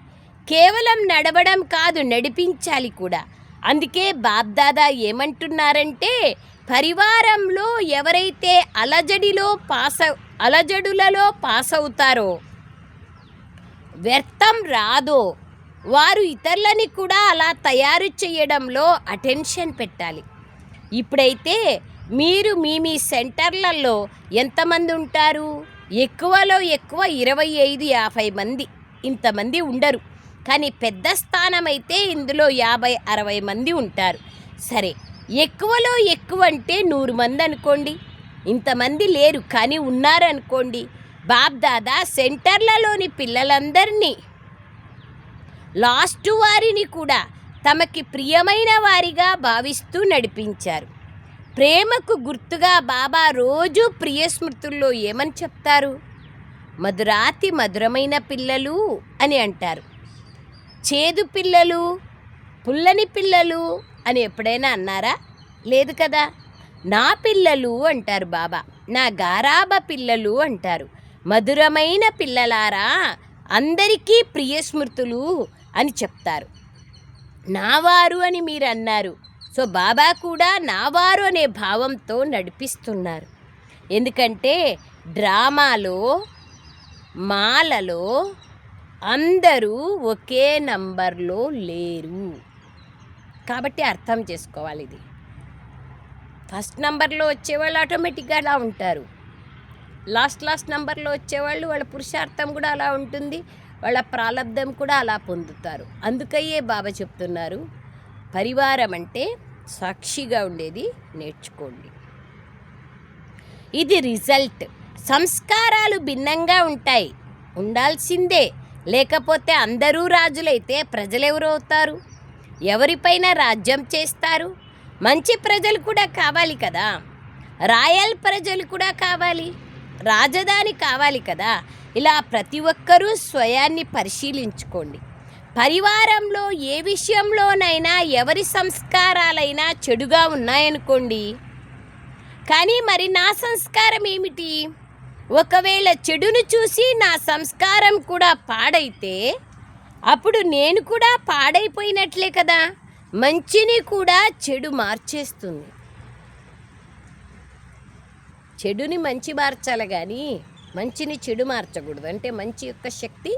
కేవలం నడవడం కాదు, నడిపించాలి కూడా. అందుకే బాబ్దాదా ఏమంటున్నారంటే, పరివారంలో ఎవరైతే అలజడులలో పాస్ అవుతారో, వ్యర్థం రాదో, వారు ఇతరులని కూడా అలా తయారు చేయడంలో అటెన్షన్ పెట్టాలి. ఇప్పుడైతే మీరు మీ సెంటర్లలో ఎంతమంది ఉంటారు? ఎక్కువలో ఎక్కువ 25-50 మంది, ఇంతమంది ఉండరు. కానీ పెద్ద స్థానం అయితే ఇందులో 50-60 మంది ఉంటారు. సరే, ఎక్కువలో ఎక్కువ అంటే 100 మంది అనుకోండి. ఇంతమంది లేరు కానీ ఉన్నారనుకోండి. బాబ్దాదా సెంటర్లలోని పిల్లలందరినీ, లాస్ట్ వారిని కూడా తమకి ప్రియమైన వారిగా భావిస్తూ నడిపించారు. ప్రేమకు గుర్తుగా బాబా రోజు ప్రియస్మృతుల్లో ఏమని చెప్తారు? మధురాతి మధురమైన పిల్లలు అని అంటారు. చేదు పిల్లలు, పుల్లని పిల్లలు అని ఎప్పుడైనా అన్నారా? లేదు కదా. నా పిల్లలు అంటారు బాబా, నా గారాబ పిల్లలు అంటారు. మధురమైన పిల్లలారా, అందరికీ ప్రియస్మృతులు అని చెప్తారు. నావారు అని మీరు అన్నారు, సో బాబా కూడా నావారు అనే భావంతో నడిపిస్తున్నారు. ఎందుకంటే డ్రామాలో మాలలో అందరూ ఒకే నంబర్లో లేరు కాబట్టి అర్థం చేసుకోవాలి. ఇది ఫస్ట్ నంబర్లో వచ్చేవాళ్ళు ఆటోమేటిక్గా అలా ఉంటారు, లాస్ట్ నంబర్లో వచ్చేవాళ్ళు వాళ్ళ పురుషార్థం కూడా అలా ఉంటుంది, వాళ్ళ ప్రాలబ్ధం కూడా అలా పొందుతారు. అందుకయ్యే బాబా చెప్తున్నారు, పరివారం అంటే సాక్షిగా ఉండేది నేర్చుకోండి. ఇది రిజల్ట్. సంస్కారాలు భిన్నంగా ఉంటాయి, ఉండాల్సిందే. లేకపోతే అందరూ రాజులైతే ప్రజలెవరు అవుతారు? ఎవరిపైన రాజ్యం చేస్తారు? మంచి ప్రజలు కూడా కావాలి కదా, రాయల్ ప్రజలు కూడా కావాలి, రాజధాని కావాలి కదా. ఇలా ప్రతి ఒక్కరూ స్వయాన్ని పరిశీలించుకోండి. పరివారంలో ఏ విషయంలోనైనా ఎవరి సంస్కారాలైనా చెడుగా ఉన్నాయనుకోండి, కానీ మరి నా సంస్కారం ఏమిటి? ఒకవేళ చెడును చూసి నా సంస్కారం కూడా పాడైతే అప్పుడు నేను కూడా పాడైపోయినట్లే కదా. మంచిని కూడా చెడు మార్చేస్తుంది. చెడుని మంచి మార్చాలి కానీ మంచిని చెడు మార్చకూడదు. అంటే మంచి యొక్క శక్తి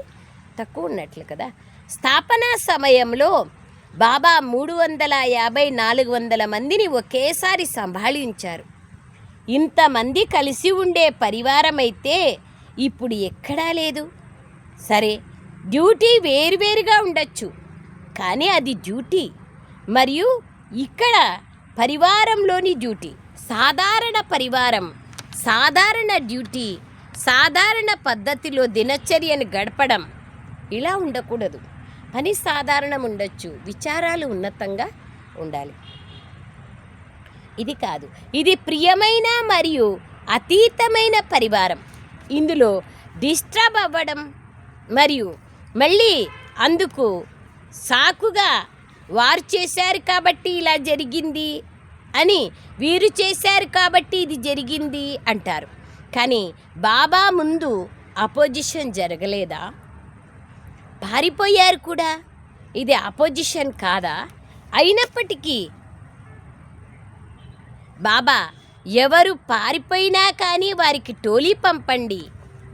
తక్కువ ఉన్నట్లు కదా. స్థాపన సమయంలో బాబా 350-400 మందిని ఒకేసారి సంభాళించారు. ఇంతమంది కలిసి ఉండే పరివారం అయితే ఇప్పుడు ఎక్కడా లేదు. సరే, డ్యూటీ వేరువేరుగా ఉండొచ్చు, కానీ అది డ్యూటీ. మరియు ఇక్కడ పరివారంలోని డ్యూటీ సాధారణ పరివారం, సాధారణ డ్యూటీ, సాధారణ పద్ధతిలో దినచర్యను గడపడం ఇలా ఉండకూడదు. పని సాధారణం ఉండొచ్చు, విచారాలు ఉన్నతంగా ఉండాలి. ఇది కాదు, ఇది ప్రియమైన మరియు అతీతమైన పరివారం. ఇందులో డిస్టర్బ్ అవ్వడం మరియు మళ్ళీ అందుకు సాకుగా వారు చేశారు కాబట్టి ఇలా జరిగింది అని, వీరు చేశారు కాబట్టి ఇది జరిగింది అంటారు. కానీ బాబా ముందు అపోజిషన్ జరగలేదా? పారిపోయారు కూడా, ఇది అపోజిషన్ కాదా? అయినప్పటికీ బాబా ఎవరు పారిపోయినా కానీ వారికి టోలీ పంపండి,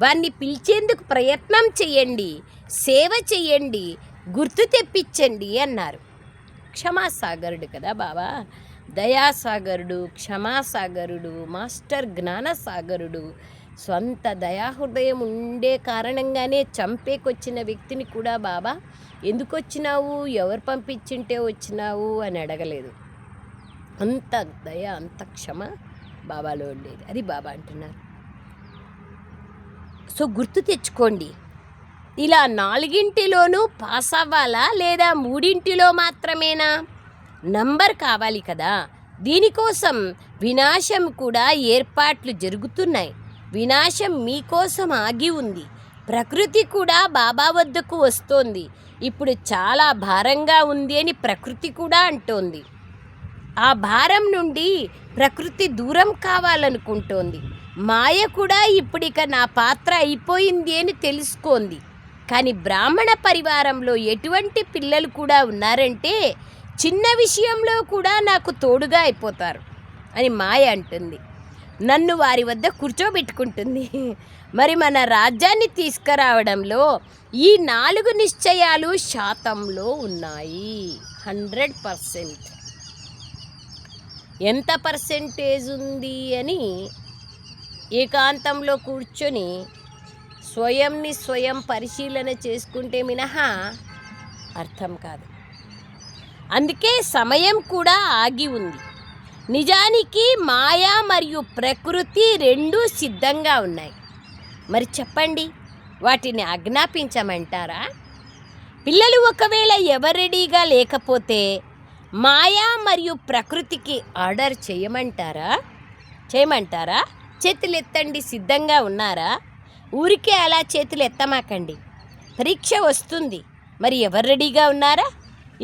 వారిని పిలిచేందుకు ప్రయత్నం చేయండి, సేవ చేయండి, గుర్తు తెప్పించండి అన్నారు. క్షమాసాగరుడు కదా బాబా, దయాసాగరుడు, క్షమాసాగరుడు, మాస్టర్ జ్ఞానసాగరుడు. స్వంత దయాహృదయం ఉండే కారణంగానే చంపేకొచ్చిన వ్యక్తిని కూడా బాబా ఎందుకు వచ్చినావు, ఎవరు పంపించింటే వచ్చినావు అని అడగలేదు. అంత దయ, అంత క్షమ బాబాలో ఉండేది. అది బాబా అంటున్నారు. సో గుర్తు తెచ్చుకోండి, ఇలా 4 పాస్ అవ్వాలా లేదా 3 మాత్రమేనా? నంబర్ కావాలి కదా. దీనికోసం వినాశం కూడా ఏర్పాట్లు జరుగుతున్నాయి. వినాశం మీకోసం ఆగి ఉంది. ప్రకృతి కూడా బాబా వద్దకు వస్తోంది. ఇప్పుడు చాలా భారంగా ఉంది అని ప్రకృతి కూడా అంటోంది. ఆ భారం నుండి ప్రకృతి దూరం కావాలనుకుంటోంది. మాయ కూడా ఇప్పుడిక నా పాత్ర అయిపోయింది అని తెలుసుకోంది. కానీ బ్రాహ్మణ పరివారంలో ఎటువంటి పిల్లలు కూడా ఉన్నారంటే చిన్న విషయంలో కూడా నాకు తోడుగా అయిపోతారు అని మాయ అంటుంది. నన్ను వారి వద్ద కూర్చోబెట్టుకుంటుంది. మరి మన రాజ్యాన్ని తీసుకురావడంలో ఈ 4 నిశ్చయాలు శాతంలో ఉన్నాయి. 100%. ఎంత పర్సెంటేజ్ ఉంది అని ఏకాంతంలో కూర్చొని స్వయం పరిశీలన చేసుకుంటే మినహా అర్థం కాదు. అందుకే సమయం కూడా ఆగి ఉంది. నిజానికి మాయ మరియు ప్రకృతి 2 సిద్ధంగా ఉన్నాయి. మరి చెప్పండి, వాటిని ఆజ్ఞాపించమంటారా? పిల్లలు ఒకవేళ ఎవరు రెడీగా లేకపోతే మాయా మరియు ప్రకృతికి ఆర్డర్ చేయమంటారా? చేతులు ఎత్తండి, సిద్ధంగా ఉన్నారా? ఊరికే అలా చేతులు ఎత్తమాకండి, పరీక్ష వస్తుంది. మరి ఎవరు రెడీగా ఉన్నారా?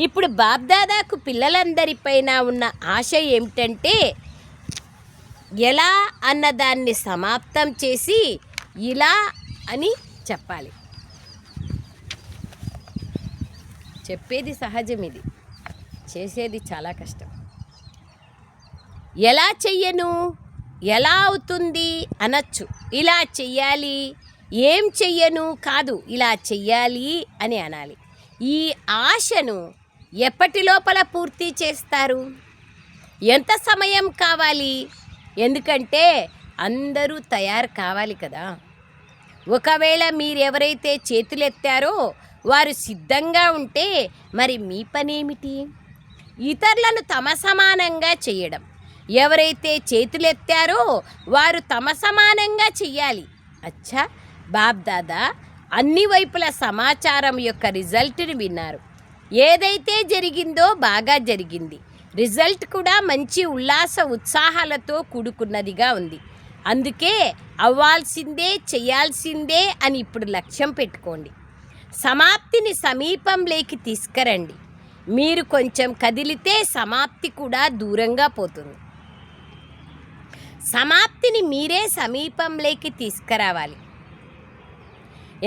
ఇప్పుడు బాబ్దాదాకు పిల్లలందరిపైన ఉన్న ఆశ ఏమిటంటే ఎలా అన్నదాన్ని సమాప్తం చేసి ఇలా అని చెప్పాలి. చెప్పేది సహజం, ఇది చేసేది చాలా కష్టం. ఎలా చెయ్యను, ఎలా అవుతుంది అనొచ్చు. ఇలా చెయ్యాలి, ఏం చెయ్యను కాదు, ఇలా చెయ్యాలి అని అనాలి. ఈ ఆశను ఎప్పటి లోపల పూర్తి చేస్తారు? ఎంత సమయం కావాలి? ఎందుకంటే అందరూ తయారు కావాలి కదా. ఒకవేళ మీరెవరైతే చేతులెత్తారో వారు సిద్ధంగా ఉంటే మరి మీ పనేమిటి? ఇతరులను తమ సమానంగా చేయడం. ఎవరైతే చేతులెత్తారో వారు తమ సమానంగా చెయ్యాలి. అచ్చా, బాబ్దాదా అన్ని వైపుల సమాచారం యొక్క రిజల్ట్ని విన్నారు. ఏదైతే జరిగిందో బాగా జరిగింది. రిజల్ట్ కూడా మంచి ఉల్లాస ఉత్సాహాలతో కూడుకున్నదిగా ఉంది. అందుకే అవ్వాల్సిందే, చేయాల్సిందే అని ఇప్పుడు లక్ష్యం పెట్టుకోండి. సమాప్తిని సమీపంలోకి తీసుకురండి. మీరు కొంచెం కదిలితే సమాప్తి కూడా దూరంగా పోతుంది. సమాప్తిని మీరే సమీపంలోకి తీసుకురావాలి.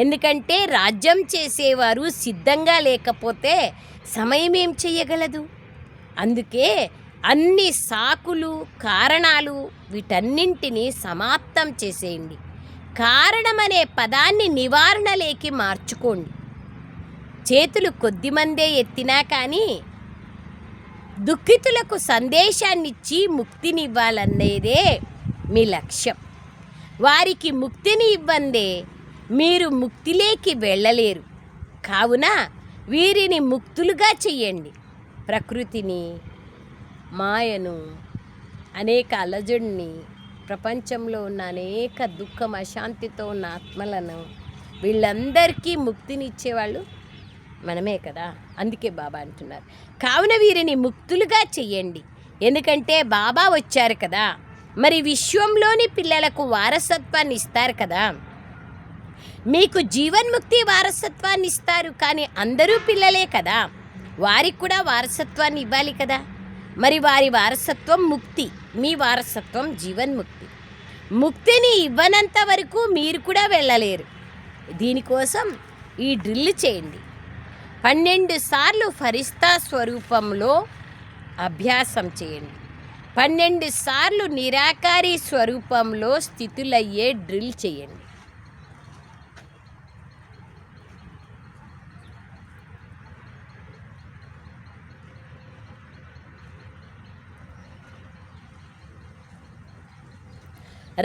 ఎందుకంటే రాజ్యం చేసేవారు సిద్ధంగా లేకపోతే సమయం ఏం చెయ్యగలదు? అందుకే అన్ని సాకులు, కారణాలు వీటన్నింటినీ సమాప్తం చేసేయండి. కారణమనే పదాన్ని నివారణలేకి మార్చుకోండి. చేతులు కొద్దిమందే ఎత్తినా కానీ దుఃఖితులకు సందేశాన్నిచ్చి ముక్తినివ్వాలనేదే మీ లక్ష్యం. వారికి ముక్తిని ఇవ్వందే మీరు ముక్తిలేకి వెళ్ళలేరు. కావున వీరిని ముక్తులుగా చెయ్యండి. ప్రకృతిని, మాయను, అనేక అలజడిని, ప్రపంచంలో ఉన్న అనేక దుఃఖం, అశాంతితో ఉన్న ఆత్మలను వీళ్ళందరికీ ముక్తినిచ్చేవాళ్ళు మనమే కదా. అందుకే బాబా అంటున్నారు, కావున వీరిని ముక్తులుగా చెయ్యండి. ఎందుకంటే బాబా వచ్చారు కదా, మరి విశ్వంలోని పిల్లలకు వారసత్వాన్ని ఇస్తారు కదా. మీకు జీవన్ముక్తి వారసత్వాన్ని ఇస్తారు, కానీ అందరూ పిల్లలే కదా, వారికి కూడా వారసత్వాన్ని ఇవ్వాలి కదా. మరి వారి వారసత్వం ముక్తి, మీ వారసత్వం జీవన్ముక్తి. ముక్తిని ఇవ్వనంత వరకు మీరు కూడా వెళ్ళలేరు. దీనికోసం ఈ డ్రిల్ చేయండి. 12 సార్లు ఫరిస్తా స్వరూపంలో అభ్యాసం చేయండి. 12 సార్లు నిరాకారి స్వరూపంలో స్థితులయ్యే డ్రిల్ చేయండి.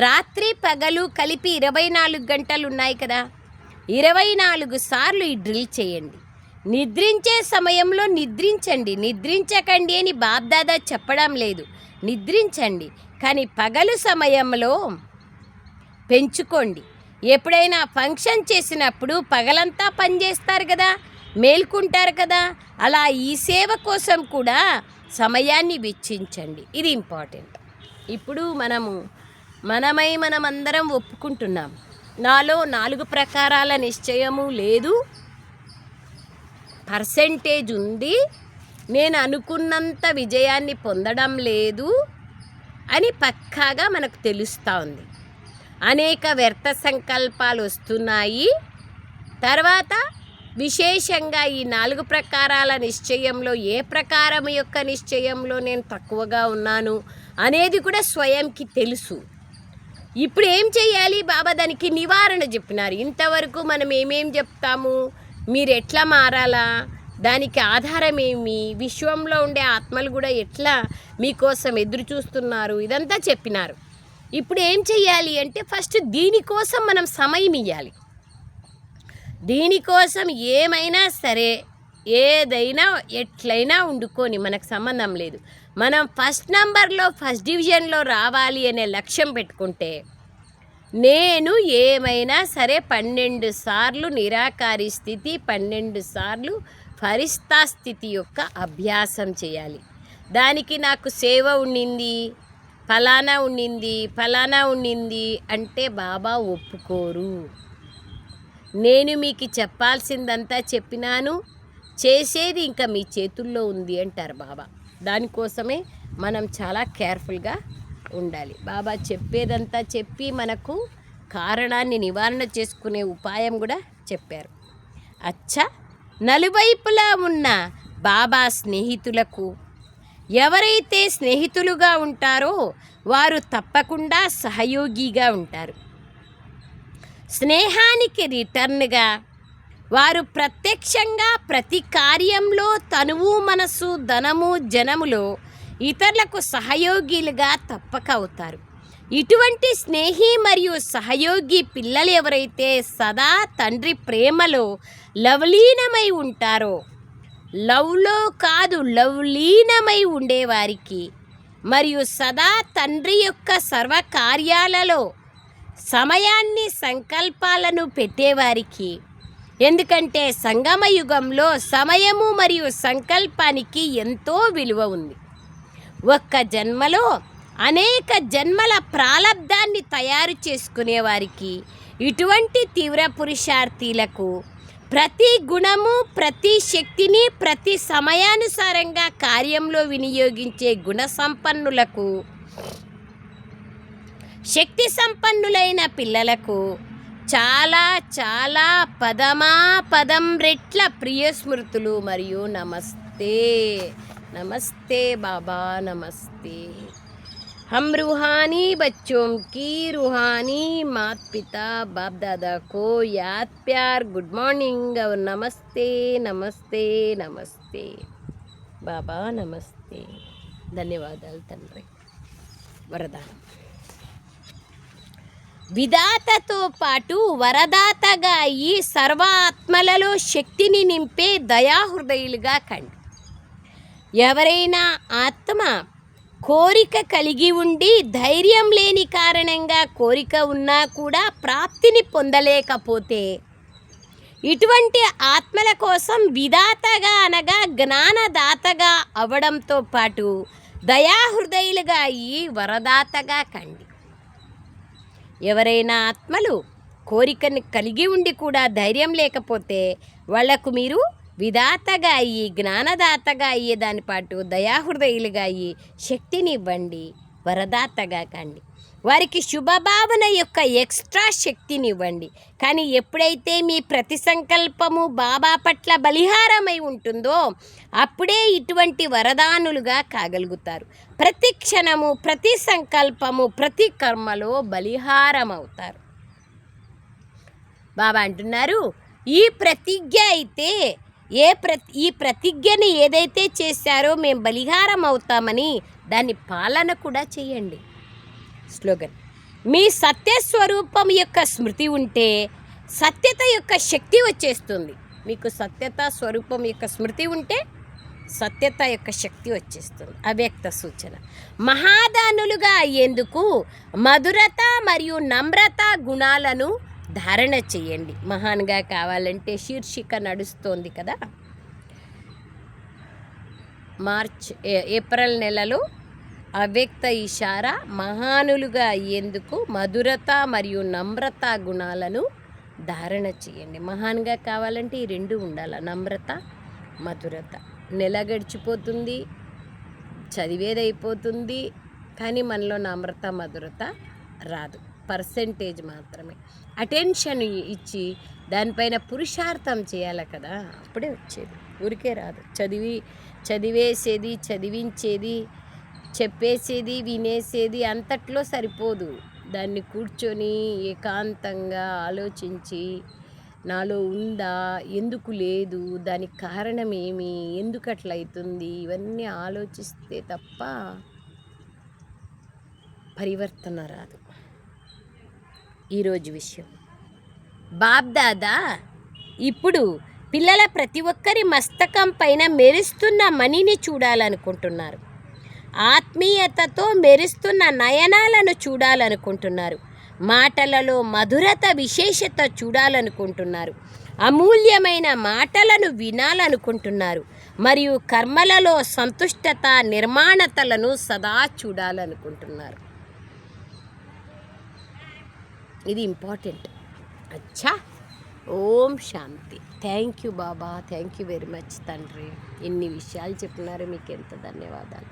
రాత్రి పగలు కలిపి 24 గంటలు ఉన్నాయి కదా, 24 సార్లు ఈ డ్రిల్ చేయండి. నిద్రించే సమయంలో నిద్రించండి, నిద్రించకండి అని బాబ్దాదా చెప్పడం లేదు. నిద్రించండి, కానీ పగలు సమయంలో పెంచుకోండి. ఎప్పుడైనా ఫంక్షన్ చేసినప్పుడు పగలంతా పనిచేస్తారు కదా, మేల్కుంటారు కదా, అలా ఈ సేవ కోసం కూడా సమయాన్ని వెచ్చించండి. ఇది ఇంపార్టెంట్. ఇప్పుడు మనమందరం ఒప్పుకుంటున్నాం, నాలో 4 ప్రకారాల నిశ్చయము లేదు, పర్సెంటేజ్ ఉంది, నేను అనుకున్నంత విజయాన్ని పొందడం లేదు అని పక్కాగా మనకు తెలుస్తూ ఉంది. అనేక వ్యర్థ సంకల్పాలు వస్తున్నాయి. తర్వాత విశేషంగా ఈ 4 ప్రకారాల నిశ్చయంలో ఏ ప్రకారం యొక్క నిశ్చయంలో నేను తక్కువగా ఉన్నాను అనేది కూడా స్వయంకి తెలుసు. ఇప్పుడు ఏం చేయాలి? బాబా దానికి నివారణ చెప్పినారు. ఇంతవరకు మనం ఏమేం చెప్తాము, మీరు ఎట్లా మారాలా, దానికి ఆధారం ఏమి, విశ్వంలో ఉండే ఆత్మలు కూడా ఎట్లా మీకోసం ఎదురు చూస్తున్నారు, ఇదంతా చెప్పినారు. ఇప్పుడు ఏం చెయ్యాలి అంటే ఫస్ట్ దీనికోసం మనం సమయం ఇవ్వాలి. దీనికోసం ఏమైనా సరే, ఏదైనా ఎట్లయినా వండుకొని మనకు సంబంధం లేదు. మనం ఫస్ట్ నంబర్లో, ఫస్ట్ డివిజన్లో రావాలి అనే లక్ష్యం పెట్టుకుంటే, నేను ఏమైనా సరే 12 సార్లు నిరాకారి స్థితి, 12 సార్లు ఫరిస్తా స్థితి యొక్క అభ్యాసం చేయాలి. దానికి నాకు సేవ ఉండింది, ఫలానా ఉండింది అంటే బాబా ఒప్పుకోరు. నేను మీకు చెప్పాల్సిందంతా చెప్పినాను, చేసేది ఇంకా మీ చేతుల్లో ఉంది అంటారు బాబా. దానికోసమే మనం చాలా కేర్ఫుల్గా ఉండాలి. బాబా చెప్పేదంతా చెప్పి మనకు కారణాన్ని నివారణ చేసుకునే ఉపాయం కూడా చెప్పారు. అచ్చా, నలువైపులా ఉన్న బాబా స్నేహితులకు ఎవరైతే స్నేహితులుగా ఉంటారో వారు తప్పకుండా సహయోగిగా ఉంటారు. స్నేహానికి రిటర్న్గా వారు ప్రత్యక్షంగా ప్రతి కార్యంలో తనువు మనసు ధనము జనములో ఇతరులకు సహయోగిలుగా తప్పక అవుతారు. ఇటువంటి స్నేహి మరియు సహయోగి పిల్లలు ఎవరైతే సదా తండ్రి ప్రేమలో లవలీనమై ఉంటారో, లవ్లో కాదు లవ్లీనమై ఉండేవారికి మరియు సదా తండ్రి యొక్క సర్వకార్యాలలో సమయాన్ని సంకల్పాలను పెట్టేవారికి, ఎందుకంటే సంగమ యుగంలో సమయము మరియు సంకల్పానికి ఎంతో విలువ ఉంది. ఒక్క జన్మలో అనేక జన్మల ప్రాలబ్ధాన్ని తయారు చేసుకునేవారికి, ఇటువంటి తీవ్ర పురుషార్థీలకు ప్రతి గుణము ప్రతి శక్తిని ప్రతి సమయానుసారంగా కార్యంలో వినియోగించే గుణ సంపన్నులకు, శక్తి సంపన్నులైన పిల్లలకు చాలా చాలా పదం రెట్ల ప్రియ స్మృతులు మరియు నమస్తే. नमस्ते बाबा, नमस्ते. हम रूहानी बच्चों की रूहानी माता पिता बाप दादा को याद प्यार गुड मॉर्निंग और नमस्ते नमस्ते नमस्ते बाबा, नमस्ते. ధన్యవాదాలు తండ్రి. వరదానం. విధాతతో పాటు వరదాతగా ఈ సర్వాత్మలలో శక్తిని నింపే దయాహృదయులుగా కండి. ఎవరైనా ఆత్మ కోరిక కలిగి ఉండి ధైర్యం లేని కారణంగా కోరిక ఉన్నా కూడా ప్రాప్తిని పొందలేకపోతే, ఇటువంటి ఆత్మల కోసం విధాతగా అనగా జ్ఞానదాతగా అవడంతో పాటు దయాహృదయులుగా ఈ వరదాతగా కండి. ఎవరైనా ఆత్మలు కోరికను కలిగి ఉండి కూడా ధైర్యం లేకపోతే వాళ్లకు మీరు విధాతగా అయ్యి జ్ఞానదాతగా అయ్యే దాని పాటు దయాహృదయులుగా అయ్యి శక్తిని ఇవ్వండి, వరదాతగా కండి. వారికి శుభభావన యొక్క ఎక్స్ట్రా శక్తిని ఇవ్వండి. కానీ ఎప్పుడైతే మీ ప్రతి సంకల్పము బాబా పట్ల బలిహారమై ఉంటుందో అప్పుడే ఇటువంటి వరదానులుగా కాగలుగుతారు. ప్రతి క్షణము ప్రతి సంకల్పము ప్రతి కర్మలో బలిహారం అవుతారు. బాబా అంటున్నారు, ఈ ప్రతిజ్ఞ అయితే ఈ ప్రతిజ్ఞని ఏదైతే చేశారో మేము బలిహారం అవుతామని దాన్ని పాలన కూడా చేయండి. స్లోగన్. మీ సత్యస్వరూపం యొక్క స్మృతి ఉంటే సత్యత యొక్క శక్తి వచ్చేస్తుంది. మీకు సత్యత స్వరూపం యొక్క స్మృతి ఉంటే సత్యత యొక్క శక్తి వచ్చేస్తుంది. అవ్యక్త సూచన. మహాదానులుగా అయ్యేందుకు మధురత మరియు నమ్రత గుణాలను ధారణ చేయండి. మహాన్గా కావాలంటే శీర్షిక నడుస్తోంది కదా, ఏప్రిల్ నెలలో అవ్యక్త ఇషారా మహానులుగా అయ్యేందుకు మధురత మరియు నమ్రత గుణాలను ధారణ చేయండి. మహాన్గా కావాలంటే ఈ రెండు ఉండాలి, నమ్రత మధురత. నెల గడిచిపోతుంది, చదివేదైపోతుంది, కానీ మనలో నమ్రత మధురత రాదు. పర్సెంటేజ్ మాత్రమే. అటెన్షన్ ఇచ్చి దానిపైన పురుషార్థం చేయాలి కదా, అప్పుడే వచ్చేది. ఊరికే రాదు. చదివేసేది చదివించేది చెప్పేసేది వినేసేది అంతట్లో సరిపోదు. దాన్ని కూర్చొని ఏకాంతంగా ఆలోచించి నాలో ఉందా, ఎందుకు లేదు, దానికి కారణం ఏమి, ఎందుకు అట్లా అవుతుంది, ఇవన్నీ ఆలోచిస్తే తప్ప పరివర్తన రాదు. ఈరోజు విషయం. బాబ్దాదా ఇప్పుడు పిల్లల ప్రతి ఒక్కరి మస్తకం పైన మెరుస్తున్న మణిని చూడాలనుకుంటున్నారు. ఆత్మీయతతో మెరుస్తున్న నయనాలను చూడాలనుకుంటున్నారు. మాటలలో మధురత విశేషత చూడాలనుకుంటున్నారు. అమూల్యమైన మాటలను వినాలనుకుంటున్నారు. మరియు కర్మలలో సంతుష్టత నిర్మాణతలను సదా చూడాలనుకుంటున్నారు. ఇది ఇంపార్టెంట్. అచ్చా. ఓం శాంతి. థ్యాంక్ యూ బాబా, థ్యాంక్ యూ వెరీ మచ్ తండ్రి. ఎన్ని విషయాలు చెప్పినారు, మీకు ఎంత ధన్యవాదాలు.